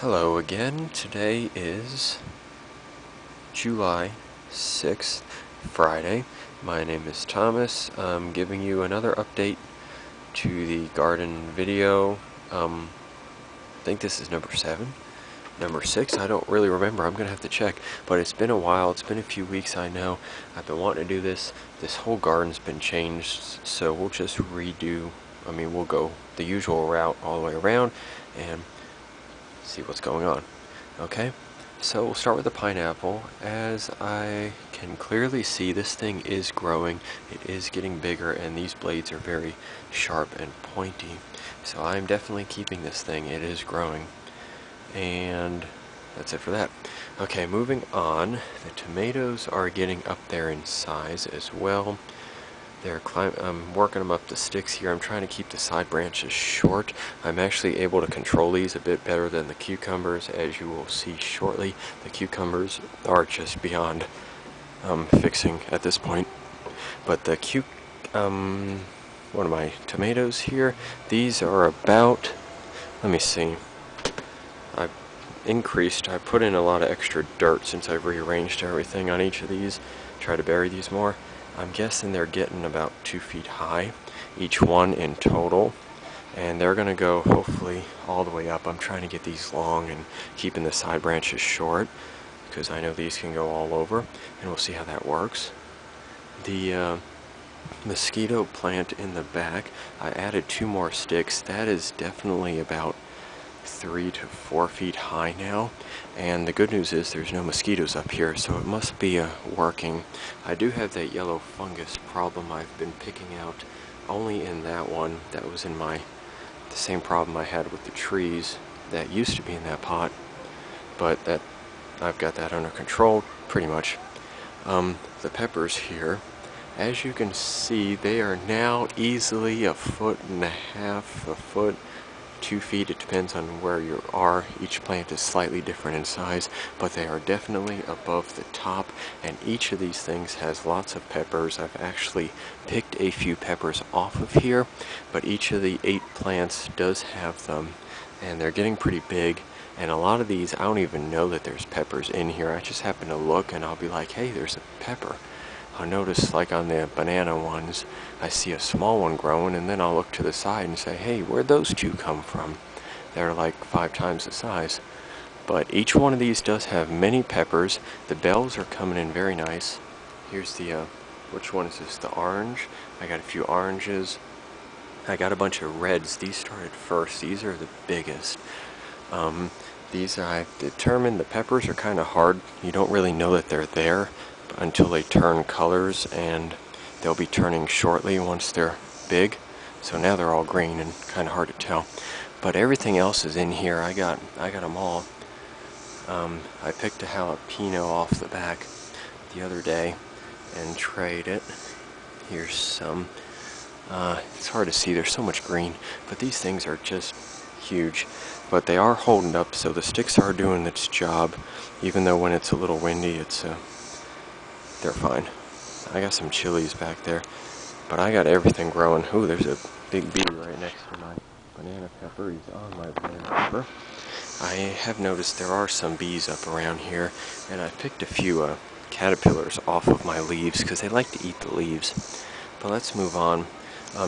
Hello again. Today is July 6th, Friday. My name is Thomas. I'm giving you another update to the garden video. I think this is number 7. Number 6, I don't really remember. I'm going to have to check. But it's been a while. It's been a few weeks, I know. I've been wanting to do this. This whole garden's been changed, so we'll just we'll go the usual route all the way around and see what's going on. Okay, so we'll start with the pineapple. As I can clearly see, this thing is growing. It is getting bigger, and these blades are very sharp and pointy. So I'm definitely keeping this thing. It is growing. And that's it for that. Okay, moving on. The tomatoes are getting up there in size as well. I'm working them up the sticks here. I'm trying to keep the side branches short. I'm actually able to control these a bit better than the cucumbers, as you will see shortly. The cucumbers are just beyond fixing at this point. But the one of my tomatoes here, these are about, let me see, I put in a lot of extra dirt since I've rearranged everything on each of these, try to bury these more. I'm guessing they're getting about 2 feet high, each one in total, and they're going to go hopefully all the way up. I'm trying to get these long and keeping the side branches short, because I know these can go all over, and we'll see how that works. The mosquito plant in the back, I added 2 more sticks. That is definitely about 3 to 4 feet high now, and the good news is there's no mosquitoes up here, so it must be working. I do have that yellow fungus problem I've been picking out only in that one. That was in the same problem I had with the trees that used to be in that pot, but I've got that under control pretty much. The peppers here, as you can see, they are now easily 1.5 foot, 2 feet. It depends on where you are. Each plant is slightly different in size, but they are definitely above the top, and each of these things has lots of peppers. I've actually picked a few peppers off of here, but each of the 8 plants does have them, and they're getting pretty big. And a lot of these, I don't even know that there's peppers in here. I just happen to look and I'll be like, hey, there's a pepper. I'll notice, like on the banana ones, I see a small one growing, and then I'll look to the side and say, hey, where'd those 2 come from? They're like 5 times the size. But each one of these does have many peppers. The bells are coming in very nice. Here's the, which one is this? The orange. I got a few oranges. I got a bunch of reds. These started first. These are the biggest. These I've determined the peppers are kind of hard. You don't really know that they're there until they turn colors, and they'll be turning shortly once they're big. So now they're all green and kind of hard to tell. But everything else is in here. I got them all. I picked a jalapeno off the back the other day and trayed it. Here's some. It's hard to see. There's so much green, but these things are just huge. But they are holding up, so the sticks are doing its job, even though when it's a little windy, they're fine. I got some chilies back there, but I got everything growing. Ooh, there's a big bee right next to my banana pepper. He's on my banana pepper. I have noticed there are some bees up around here, and I picked a few caterpillars off of my leaves because they like to eat the leaves. But let's move on.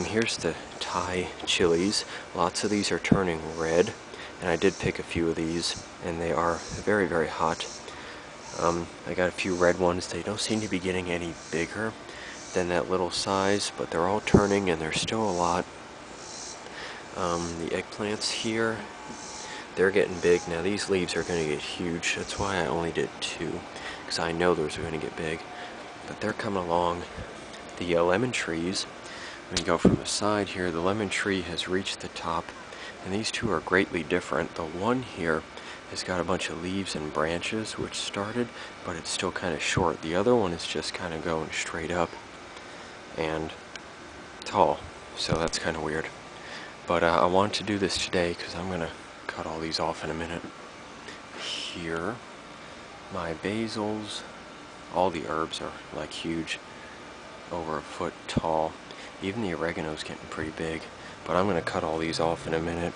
Here's the Thai chilies. Lots of these are turning red, and I did pick a few of these, and they are very, very hot. I got a few red ones. They don't seem to be getting any bigger than that little size, but they're all turning, and there's still a lot. The eggplants here, they're getting big. Now these leaves are going to get huge. That's why I only did 2, because I know those are going to get big. But they're coming along. The lemon trees, when you go from the side here, the lemon tree has reached the top, and these 2 are greatly different. The one here has got a bunch of leaves and branches which started, but it's still kind of short. The other one is just kind of going straight up and tall, so that's kind of weird. But I want to do this today because I'm going to cut all these off in a minute. Here, my basils, all the herbs are like huge, over 1 foot tall. Even the oregano's getting pretty big, but I'm going to cut all these off in a minute.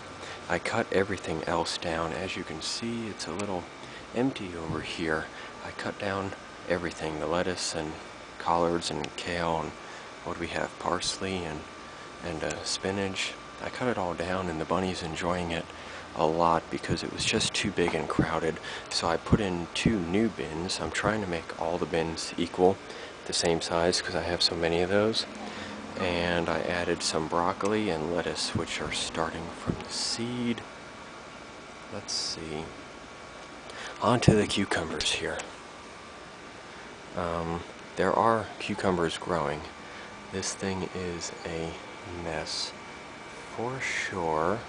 I cut everything else down. As you can see, it's a little empty over here. I cut down everything, the lettuce and collards and kale and what do we have, parsley and spinach. I cut it all down, and the bunny's enjoying it a lot because it was just too big and crowded. So I put in 2 new bins. I'm trying to make all the bins equal, the same size, because I have so many of those. And I added some broccoli and lettuce, which are starting from the seed. Let's see. Onto the cucumbers here. There are cucumbers growing. This thing is a mess for sure.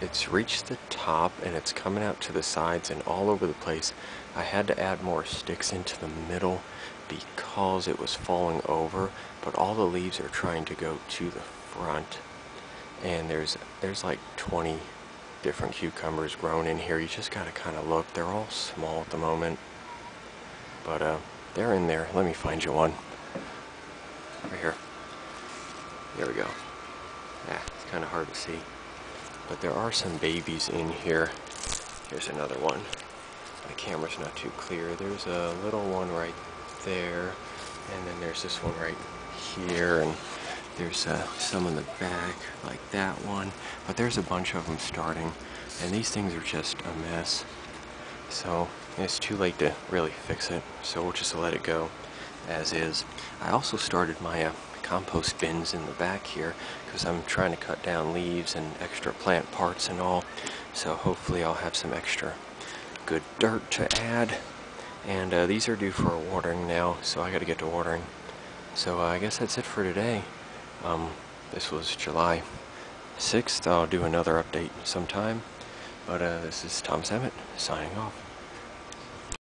It's reached the top and it's coming out to the sides and all over the place. I had to add more sticks into the middle because it was falling over, but all the leaves are trying to go to the front. And there's like 20 different cucumbers grown in here. You just gotta kind of look. They're all small at the moment, but they're in there. Let me find you one. Right here. There we go. Yeah, it's kind of hard to see. But there are some babies in here. Here's another one. The camera's not too clear. There's a little one right there. And then there's this one right here. And there's some in the back, like that one. But there's a bunch of them starting. And these things are just a mess. So it's too late to really fix it. So we'll just let it go as is. I also started my compost bins in the back here because I'm trying to cut down leaves and extra plant parts and all, so hopefully I'll have some extra good dirt to add. And these are due for watering now, so I gotta get to watering. So I guess that's it for today. This was July 6th. I'll do another update sometime, but this is Tom Samet signing off.